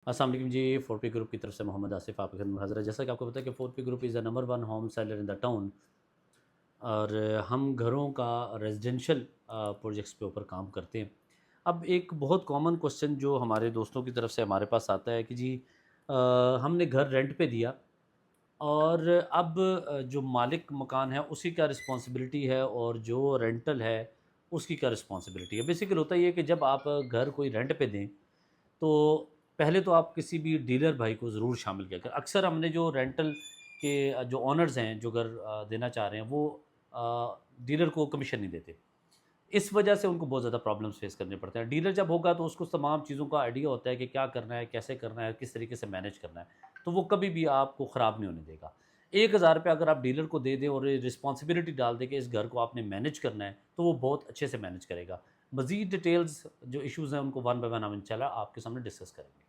अस्सलाम वालेकुम जी। 4P group की तरफ से मोहम्मद आसिफ आपकी खिदमत में हाज़िर है। जैसा कि आपको पता है कि 4P group is the number one home seller in the town और हम घरों का रेजिडेंशियल प्रोजेक्ट्स के ऊपर काम करते हैं। अब एक बहुत कॉमन क्वेश्चन जो हमारे दोस्तों की तरफ से हमारे पास आता है कि जी अ, हमने घर रेंट पे दिया और अब जो मालिक मकान है उसी का रिस्पॉन्सिबिलिटी है और जो रेंटल है उसकी क्या रिस्पॉन्सिबिलिटी है। बेसिकली होता ये है कि जब आप घर कोई रेंट पे दें तो पहले तो आप किसी भी डीलर भाई को ज़रूर शामिल किया करें। अक्सर हमने जो रेंटल के जो ओनर्स हैं, जो घर देना चाह रहे हैं, वो डीलर को कमीशन नहीं देते। इस वजह से उनको बहुत ज़्यादा प्रॉब्लम्स फेस करने पड़ते हैं। डीलर जब होगा तो उसको तमाम चीज़ों का आइडिया होता है कि क्या करना है, कैसे करना है, किस तरीके से मैनेज करना है। तो वो कभी भी आपको ख़राब नहीं होने देगा। ₹1000 अगर आप डीलर को दे दें और ये रिस्पॉन्सिबिलिटी डाल दें कि इस घर को आपने मैनेज करना है, तो वो बहुत अच्छे से मैनेज करेगा। मज़ीद डिटेल्स जो इश्यूज़ हैं उनको वन बाय वन हम इंशाल्लाह आपके सामने डिस्कस करेंगे।